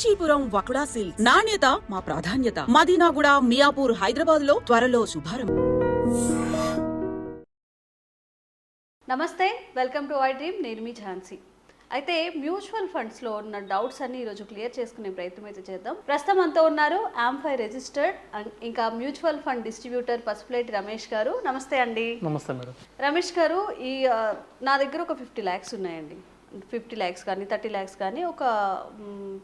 Kanchipuram వకుడా silks నాణ్యత మా ప్రాధాన్యత. మదీనాగూడ, మియాపూర్, హైదరాబాద్ లో త్వరలో శుభారంభం. నమస్తే, వెల్కమ్ టు ఐ డ్రీమ్. నేను మీ ఝాన్సీ. అయితే మ్యూచువల్ ఫండ్స్లో ఉన్న డౌట్స్ అన్ని ఈరోజు క్లియర్ చేసుకునే ప్రయత్నం అయితే చేద్దాం. ప్రస్తుతం అంతా ఉన్నారు ఆంఫై రిజిస్టర్డ్ ఇంకా mutual fund distributor Pasupuleti Ramesh గారు. నమస్తే అండి. నమస్తే మేడం. రమేష్ గారు, నా దగ్గర ఒక 50 lakhs ఉన్నాయండి. 50 lakhs కానీ 30 lakhs కానీ ఒక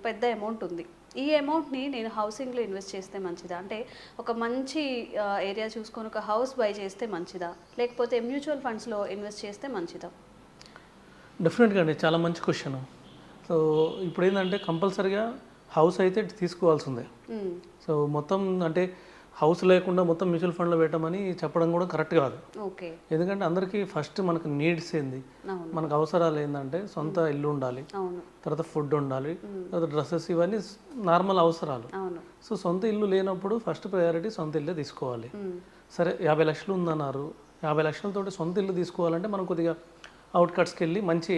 పెద్ద అమౌంట్ ఉంది. ఈ అమౌంట్ని నేను హౌసింగ్లో ఇన్వెస్ట్ చేస్తే మంచిదా, అంటే ఒక మంచి ఏరియా చూసుకొని ఒక హౌస్ బై చేస్తే మంచిదా, లేకపోతే మ్యూచువల్ ఫండ్స్లో ఇన్వెస్ట్ చేస్తే మంచిదా? డెఫినెట్గా అండి, చాలా మంచి క్వశ్చన్. సో ఇప్పుడు ఏంటంటే కంపల్సరీగా హౌస్ అయితే తీసుకోవాల్సిందే. సో మొత్తం అంటే హౌస్ లేకుండా మొత్తం మ్యూచువల్ ఫండ్లో పెట్టమని చెప్పడం కూడా కరెక్ట్ కాదు. ఓకే. ఎందుకంటే అందరికీ ఫస్ట్ మనకు నీడ్స్ ఏంది, మనకు అవసరాలు ఏంటంటే సొంత ఇల్లు ఉండాలి, తర్వాత ఫుడ్ ఉండాలి, తర్వాత డ్రెస్సెస్, ఇవన్నీ నార్మల్ అవసరాలు. సో సొంత ఇల్లు లేనప్పుడు ఫస్ట్ ప్రయారిటీ సొంత ఇల్లే తీసుకోవాలి. సరే 50 లక్షలు ఉందన్నారు, 50 లక్షలతోటి సొంత ఇల్లు తీసుకోవాలంటే మనం కొద్దిగా అవుట్కట్స్కి వెళ్ళి మంచి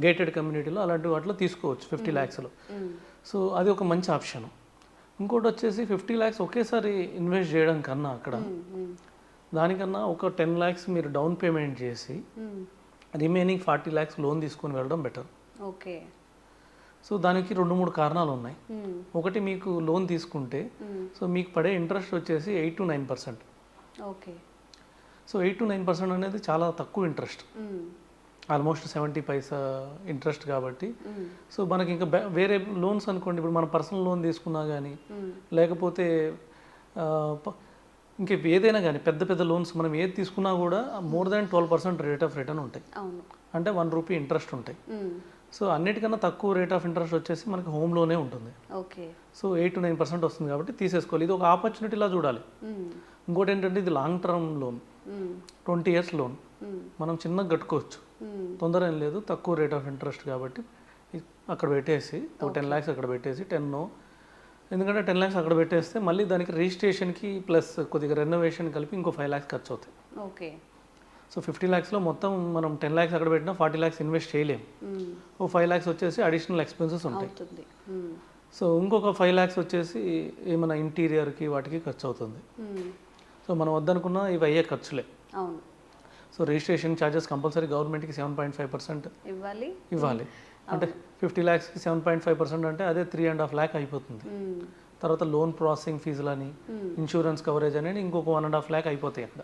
గేటెడ్ కమ్యూనిటీలో అలాంటి వాటిలో తీసుకోవచ్చు 50 lakhsలో. సో అది ఒక మంచి ఆప్షన్. ఇంకోటి వచ్చేసి 50 lakhs ఒకేసారి ఇన్వెస్ట్ చేయడం కన్నా అక్కడ దానికన్నా ఒక 10 lakhs మీరు డౌన్ పేమెంట్ చేసి రిమైనింగ్ 40 lakhs లోన్ తీసుకొని వెళ్ళడం బెటర్. ఓకే. సో దానికి 2-3 కారణాలు ఉన్నాయి. ఒకటి, మీకు లోన్ తీసుకుంటే సో మీకు పడే ఇంట్రెస్ట్ వచ్చేసి 8 to 9%. ఓకే. సో 8 to 9% అనేది చాలా తక్కువ ఇంట్రెస్ట్, ఆల్మోస్ట్ 70 పైసా ఇంట్రెస్ట్ కాబట్టి. సో మనకి ఇంకా వేరే లోన్స్ అనుకోండి, ఇప్పుడు మనం పర్సనల్ లోన్ తీసుకున్నా కానీ లేకపోతే ఇంకా ఏదైనా కానీ పెద్ద పెద్ద లోన్స్ మనం ఏది తీసుకున్నా కూడా more than 12% rate of return ఉంటాయి, అంటే 1 రూపీ ఇంట్రెస్ట్ ఉంటాయి. సో అన్నిటికన్నా తక్కువ రేట్ ఆఫ్ ఇంట్రెస్ట్ వచ్చేసి మనకి హోమ్ లోనే ఉంటుంది. ఓకే. సో 8 to 9% వస్తుంది కాబట్టి తీసేసుకోవాలి. ఇది ఒక ఆపర్చునిటీలా చూడాలి. ఇంకోటి ఏంటంటే ఇది long term loan, 20 years loan, మనం చిన్నగా కట్టుకోవచ్చు, తొందర ఏం లేదు, తక్కువ రేట్ ఆఫ్ ఇంట్రెస్ట్ కాబట్టి అక్కడ పెట్టేసి 10 lakhs అక్కడ పెట్టేసి 10, ఎందుకంటే 10 lakhs అక్కడ పెట్టేస్తే మళ్ళీ దానికి రిజిస్ట్రేషన్కి ప్లస్ కొద్దిగా రెనోవేషన్ కలిపి ఇంకో 5 lakhs ఖర్చు అవుతాయి. ఓకే. సో 50 lakhsలో మొత్తం మనం 10 lakhs అక్కడ పెట్టినా 40 lakhs ఇన్వెస్ట్ చేయలేము. ఓ 5 lakhs వచ్చేసి అడిషనల్ ఎక్స్పెన్సెస్ ఉంటాయి. సో ఇంకొక 5 lakhs వచ్చేసి ఏమైనా ఇంటీరియర్కి వాటికి ఖర్చు అవుతుంది. సో మనం వద్దనుకున్న ఇవి అయ్యే ఖర్చులే. సో రిజిస్ట్రేషన్ ఛార్జెస్ కంపల్సరీ గవర్నమెంట్కి 7.5% ఇవ్వాలి. అంటే 50 lakhsకి 7.5% అంటే అదే 3.5 lakh అయిపోతుంది. తర్వాత లోన్ ప్రాసెసింగ్ ఫీజులని, ఇన్సూరెన్స్ కవరేజ్ అనేది ఇంకొక 1.5 lakh అయిపోతాయి అక్కడ.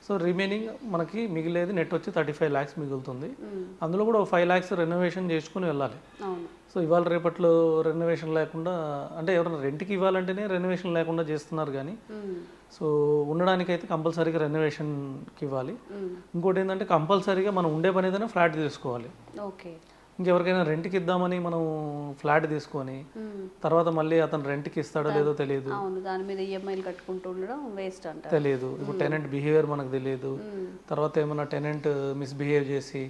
సో రిమైనింగ్ మనకి మిగిలేది నెట్ వచ్చి 35 lakhs మిగులుతుంది. అందులో కూడా 5 lakhs రెనోవేషన్ చేసుకుని వెళ్ళాలి. సో ఇవాళ రేపట్లో రెనోవేషన్ లేకుండా, అంటే ఎవరైనా రెంట్కి ఇవ్వాలంటేనే రెనోవేషన్ లేకుండా చేస్తున్నారు కానీ, సో ఉండడానికైతే కంపల్సరీగా రెనోవేషన్కి ఇవ్వాలి. ఇంకోటి ఏంటంటే కంపల్సరీగా మనం ఉండే పని ఏదైనా ఫ్లాట్ తీసుకోవాలి. ఓకే. ఇంకెవరికైనా రెంట్కి ఇద్దామని మనం ఫ్లాట్ తీసుకొని తర్వాత మళ్ళీ అతను రెంట్కి ఇస్తాడో లేదో తెలియదు, దాని మీద ఈఎంఐలు కట్టుకుంటూ ఉండడం వేస్ట్ అంట, తెలియదు. ఇప్పుడు టెనెంట్ బిహేవియర్ మనకు తెలియదు. తర్వాత ఏమైనా టెనెంట్ మిస్బిహేవ్ చేసి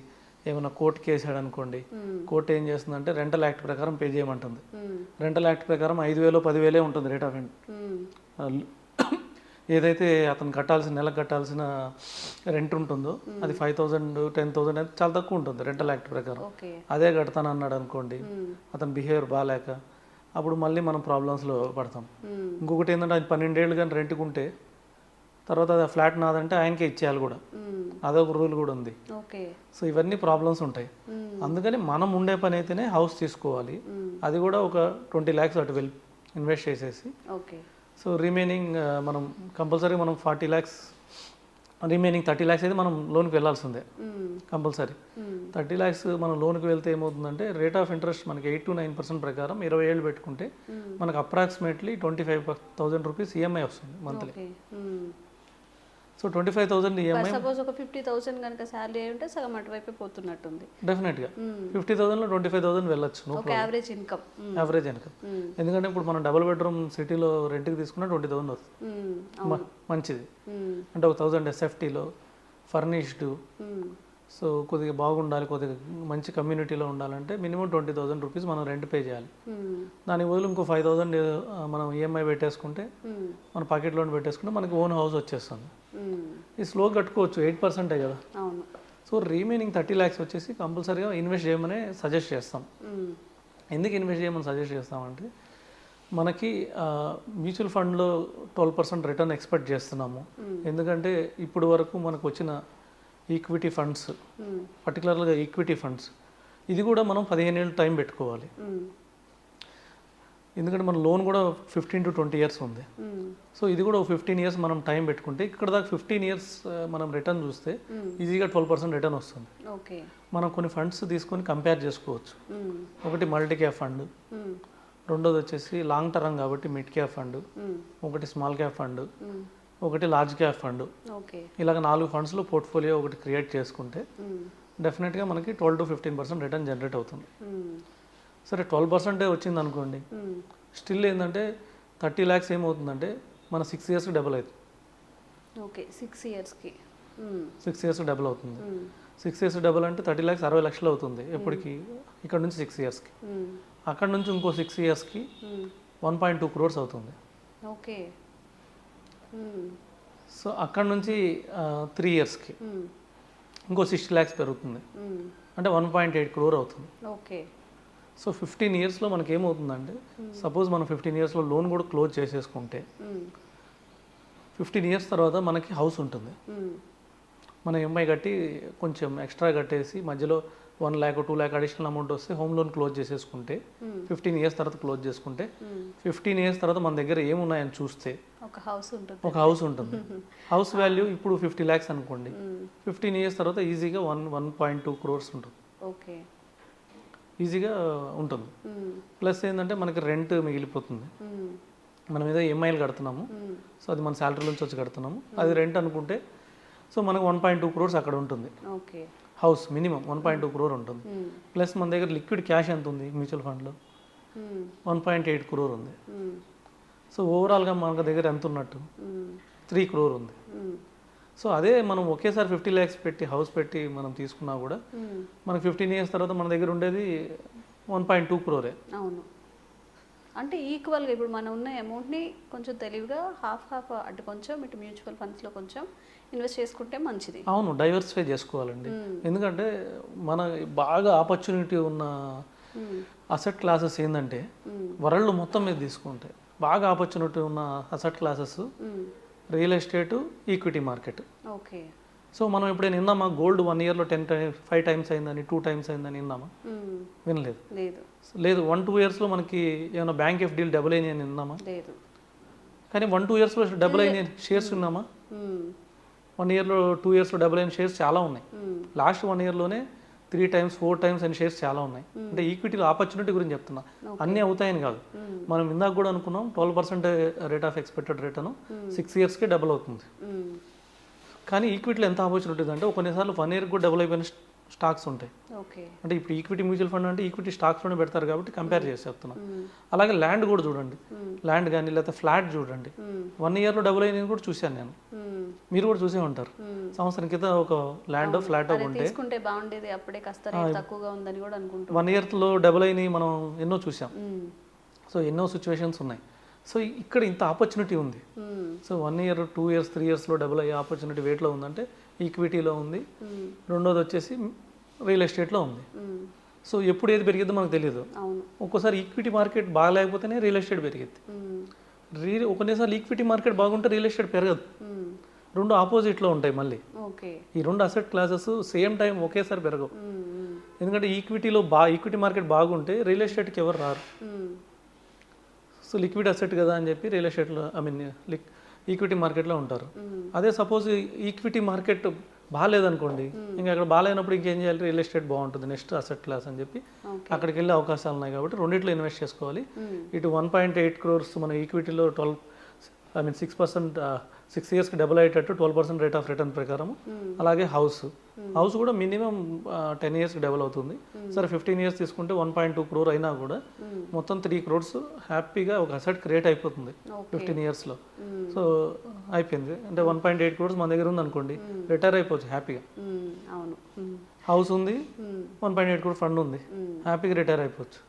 ఏమైనా కోర్టుకి వేసాడు అనుకోండి, కోర్టు ఏం చేస్తుందంటే రెంటల్ యాక్ట్ ప్రకారం పే చేయమంటుంది. రెంటల్ యాక్ట్ ప్రకారం 5,000 10,000 ఉంటుంది రేట్ ఆఫ్ ఏదైతే అతను కట్టాల్సిన నెలకు కట్టాల్సిన రెంట్ ఉంటుందో అది 5,000 10,000 అయితే చాలా తక్కువ ఉంటుంది రెంటల్ యాక్ట్ ప్రకారం. అదే కడతాను అన్నాడు అనుకోండి, అతని బిహేవియర్ బాగాలేక, అప్పుడు మళ్ళీ మనం ప్రాబ్లమ్స్లో పడతాం. ఇంకొకటి ఏంటంటే అది 12 ఏళ్ళు కానీ రెంట్కి ఉంటే తర్వాత అది ఫ్లాట్ నాదంటే ఆయనకే ఇచ్చేయాలి కూడా, అదొక రూల్ కూడా ఉంది. సో ఇవన్నీ ప్రాబ్లమ్స్ ఉంటాయి. అందుకని మనం ఉండే పని అయితేనే హౌస్ తీసుకోవాలి. అది కూడా ఒక 20 lakhs అటు వెళ్ళి ఇన్వెస్ట్ చేసేసి, సో రిమైనింగ్ మనం కంపల్సరీ మనం 40 lakhs, రిమైనింగ్ 30 lakhs అయితే మనం లోన్కి వెళ్ళాల్సిందే కంపల్సరీ. 30 lakhs మనం లోన్కి వెళ్తే ఏమవుతుందంటే రేట్ ఆఫ్ ఇంట్రెస్ట్ మనకి 8 to 9% ప్రకారం 20 ఏళ్ళు పెట్టుకుంటే మనకు అప్రాక్సిమేట్లీ 25,000 రూపీస్ ఈఎంఐ వస్తుంది మంత్లీ. సో 25,000 ఈఎంఐ, సపోజ్ ఒక 50,000 కనుక శాలరీ ఉంటే సగం అటువైపు పోతున్నట్టుంది. డెఫినెట్గా 50,000లో 25,000 వెళ్ళొచ్చు, యావరేజ్ ఇన్కమ్. ఎందుకంటే ఇప్పుడు మనం డబుల్ బెడ్రూమ్ సిటీలో రెంట్కి తీసుకున్నా 20,000 వస్తుంది, మంచిది. అంటే ఒక 1,000 ఎస్ఎఫ్టీలో ఫర్నిష్డ్, సో కొద్దిగా బాగుండాలి, కొద్దిగా మంచి కమ్యూనిటీలో ఉండాలంటే మినిమం 20,000 రూపీస్ మనం రెంట్ పే చేయాలి. దాని బదులు ఇంకో 5,000 మనం ఈఎంఐ పెట్టేసుకుంటే, మన పాకెట్ లోన్ పెట్టేసుకుంటే మనకి ఓన్ హౌస్ వచ్చేస్తుంది. ఈ స్లో కట్టుకోవచ్చు, 8% కదా. సో రిమైనింగ్ 30 lakhs వచ్చేసి కంపల్సరీగా ఇన్వెస్ట్ చేయమని సజెస్ట్ చేస్తాం. ఎందుకు ఇన్వెస్ట్ చేయమని సజెస్ట్ చేస్తామంటే మనకి మ్యూచువల్ ఫండ్లో 12% రిటర్న్ ఎక్స్పెక్ట్ చేస్తున్నాము. ఎందుకంటే ఇప్పుడు వరకు మనకు వచ్చిన ఈక్విటీ ఫండ్స్, పర్టికులర్గా ఈక్విటీ ఫండ్స్, ఇది కూడా మనం 15 ఏళ్ళు టైం పెట్టుకోవాలి. ఎందుకంటే మన లోన్ కూడా 15 to 20 years ఉంది. సో ఇది కూడా 15 years మనం టైం పెట్టుకుంటే ఇక్కడ దాకా 15 years మనం రిటర్న్ చూస్తే ఈజీగా 12% రిటర్న్ వస్తుంది. మనం కొన్ని ఫండ్స్ తీసుకొని కంపేర్ చేసుకోవచ్చు. ఒకటి మల్టీ క్యాప్ ఫండ్, రెండోది వచ్చేసి లాంగ్ టర్మ్ కాబట్టి మిడ్ క్యాప్ ఫండ్, ఒకటి స్మాల్ క్యాప్ ఫండ్, ఒకటి లార్జ్ క్యాప్ ఫండ్. ఇలాగ 4 ఫండ్స్లో పోర్ట్ఫోలియో ఒకటి క్రియేట్ చేసుకుంటే డెఫినెట్గా మనకి 12 to 15% రిటర్న్ జనరేట్ అవుతుంది. సరే 12% వచ్చింది అనుకోండి, స్టిల్ ఏంటంటే 30 lakhs ఏమవుతుందంటే మన 6 yearsకి డబుల్ అవుతుంది. 6 yearsకి డబుల్ అవుతుంది. 6 years డబుల్ అంటే 30 lakhs 60 లక్షలు అవుతుంది. ఎప్పటికి? ఇక్కడ నుంచి 6 yearsకి. అక్కడ నుంచి ఇంకో 6 yearsకి 1.2 crores అవుతుంది. సో అక్కడ నుంచి 3 yearsకి ఇంకో 60 lakhs పెరుగుతుంది, అంటే 1.8 crore అవుతుంది. సో 15 yearsలో మనకి ఏమవుతుందంటే, సపోజ్ మనం 15 yearsలో లోన్ కూడా క్లోజ్ చేసేసుకుంటే 15 years తర్వాత మనకి హౌస్ ఉంటుంది. మన ఎంఐ కట్టి కొంచెం ఎక్స్ట్రా కట్టేసి మధ్యలో 1 lakh 2 lakh అడిషనల్ అమౌంట్ వస్తే హోమ్ లోన్ క్లోజ్ చేసేసుకుంటే 15 years తర్వాత క్లోజ్ చేసుకుంటే 15 years తర్వాత మన దగ్గర ఏమున్నాయని చూస్తే ఒక హౌస్ ఉంటుంది. హౌస్ వాల్యూ ఇప్పుడు 50 lakhs అనుకోండి, 15 years తర్వాత ఈజీగా 1.2 crores ఉంటుంది. ఈజీగా ఉంటుంది. ప్లస్ ఏంటంటే మనకి రెంట్ మిగిలిపోతుంది. మనం ఏదో ఈఎంఐలు కడుతున్నాము, సో అది మన శాలరీ నుంచి వచ్చి కడుతున్నాము, అది రెంట్ అనుకుంటే సో మనకు 1.2 crores అక్కడ ఉంటుంది. హౌస్ మినిమం 1.2 crore ఉంటుంది. ప్లస్ మన దగ్గర లిక్విడ్ క్యాష్ ఎంత ఉంది మ్యూచువల్ ఫండ్లో? 1.8 crore ఉంది. సో ఓవరాల్గా మన దగ్గర ఎంత ఉన్నట్టు? 3 crore ఉంది. సో అదే మనం ఒకేసారి 50 lakhs పెట్టి హౌస్ పెట్టి మనం తీసుకున్నా కూడా మనకు 15 years తర్వాత మన దగ్గర ఉండేది 1.2 crore. అవును, అంటే ఈక్వల్గా ఇప్పుడు మనం ఉన్న అమౌంట్ని కొంచెం తెలివిగా హాఫ్ అటు కొంచెం ఇటు మ్యూచువల్ ఫండ్స్లో కొంచెం ఇన్వెస్ట్ చేసుకుంటే మంచిది. అవును, డైవర్సిఫై చేసుకోవాలండి. ఎందుకంటే మన బాగా ఆపర్చునిటీ ఉన్న అసెట్ క్లాసెస్ ఏంటంటే వరల్డ్ మొత్తం మీద తీసుకుంటే బాగా ఆపర్చునిటీ ఉన్న asset classes real estate, equity market. So మనం ఎప్పుడైనా విన్నామా గోల్డ్ 1 yearలో 5 times అయిందని, 2 times అయిందని విన్నామా? వినలేదు. లేదు. 1-2 yearsలో మనకి ఏమైనా బ్యాంక్ ఎఫ్ డీల్ డబుల్ అయినాయి అని విన్నామా? కానీ 1-2 yearsలో డబుల్ అయిన షేర్స్ ఉన్నామా? 1 yearలో 2 yearsలో డబుల్ అయిన షేర్స్ చాలా ఉన్నాయి. లాస్ట్ 1 yearలోనే 3 times 4 times అయిన షేర్స్ చాలా ఉన్నాయి. అంటే ఈక్విటీలో ఆపర్చునిటీ గురించి చెప్తున్నా, అన్నీ అవుతాయని కాదు. మనం ఇందాక కూడా అనుకున్నాం 12% రేట్ ఆఫ్ ఎక్స్పెక్టెడ్ రిటర్న్ 6 yearsకి డబుల్ అవుతుంది. కానీ ఈక్విటీలో ఎంత ఆపర్చునిటీ అంటే కొన్నిసార్లు 1 year కూడా డబుల్ అయిపోయిన స్టాక్స్ ఉంటాయి. అంటే ఇప్పుడు ఈక్విటీ మ్యూచువల్ ఫండ్ అంటే ఈక్విటీ స్టాక్స్లోనే పెడతారు కాబట్టి కంపేర్ చేసి చెప్తున్నాం. అలాగే ల్యాండ్ కూడా చూడండి, ల్యాండ్ కానీ లేకపోతే ఫ్లాట్ చూడండి, 1 yearలో డబుల్ అయినది కూడా చూశాను నేను, మీరు కూడా చూసే ఉంటారు. సంవత్సరం క్రితం ఒక ల్యాండ్ ఫ్లాట్ ఉంటే 1 yearలో డబుల్ అయినవి మనం ఎన్నో చూసాం. సో ఎన్నో సిచ్యువేషన్స్ ఉన్నాయి. సో ఇక్కడ ఇంత ఆపర్చునిటీ ఉంది. సో 1 year 2 years 3 yearsలో డబుల్ అయ్యే ఆపర్చునిటీ వేట్లో ఉందంటే ఈక్విటీలో ఉంది. రెండోది వచ్చేసి రియల్ ఎస్టేట్లో ఉంది. సో ఎప్పుడు ఏది పెరిగిద్దో మనకు తెలియదు. ఒక్కోసారి ఈక్విటీ మార్కెట్ బాగాలేకపోతేనే రియల్ ఎస్టేట్ పెరిగిద్ది. కొన్నిసార్లు ఈక్విటీ మార్కెట్ బాగుంటే రియల్ ఎస్టేట్ పెరగదు. రెండు ఆపోజిట్లో ఉంటాయి. మళ్ళీ ఈ రెండు అసెట్ క్లాసెస్ సేమ్ టైం ఒకేసారి పెరగవు. ఎందుకంటే ఈక్విటీ మార్కెట్ బాగుంటే రియల్ ఎస్టేట్కి ఎవరు రారు. సో లిక్విడ్ అసెట్ కదా అని చెప్పి రియల్ ఎస్టేట్లో ఈక్విటీ మార్కెట్లో ఉంటారు. అదే సపోజ్ ఈక్విటీ మార్కెట్ బాగాలేదనుకోండి, ఇంకా అక్కడ బాగాలేనప్పుడు ఇంకేం చేయాలి? రియల్ ఎస్టేట్ బాగుంటుంది నెక్స్ట్ అసెట్ క్లాస్ అని చెప్పి అక్కడికి వెళ్ళే అవకాశాలు ఉన్నాయి. కాబట్టి రెండిట్లో ఇన్వెస్ట్ చేసుకోవాలి. ఇటు 1.8 crores మన ఈక్విటీలో 6 yearsకి డబుల్ అయ్యేటట్టు 12% రేట్ ఆఫ్ రిటర్న్ ప్రకారం. అలాగే హౌస్ కూడా మినిమం 10 yearsకి డబుల్ అవుతుంది. సరే 15 years తీసుకుంటే 1.2 crore అయినా కూడా మొత్తం 3 crores హ్యాపీగా ఒక అసెట్ క్రియేట్ అయిపోతుంది 15 yearsలో. సో అయిపోయింది అంటే 1.8 crores మన దగ్గర ఉంది అనుకోండి, రిటైర్ అయిపోవచ్చు హ్యాపీగా. హౌస్ ఉంది, 1.8 crore ఫండ్ ఉంది, హ్యాపీగా రిటైర్ అయిపోవచ్చు.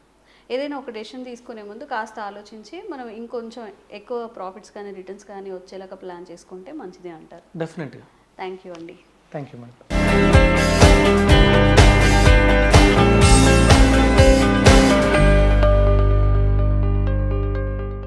ఏదైనా ఒక డెసిషన్ తీసుకునే ముందు కాస్త ఆలోచించి మనం ఇంకొంచెం ఎక్కువ ప్రాఫిట్స్ కానీ రిటర్న్స్ కానీ వచ్చేలాగా ప్లాన్ చేసుకుంటే మంచిది అంటారు. డెఫినెట్గా. థ్యాంక్ యూ అండి. Thank you madam.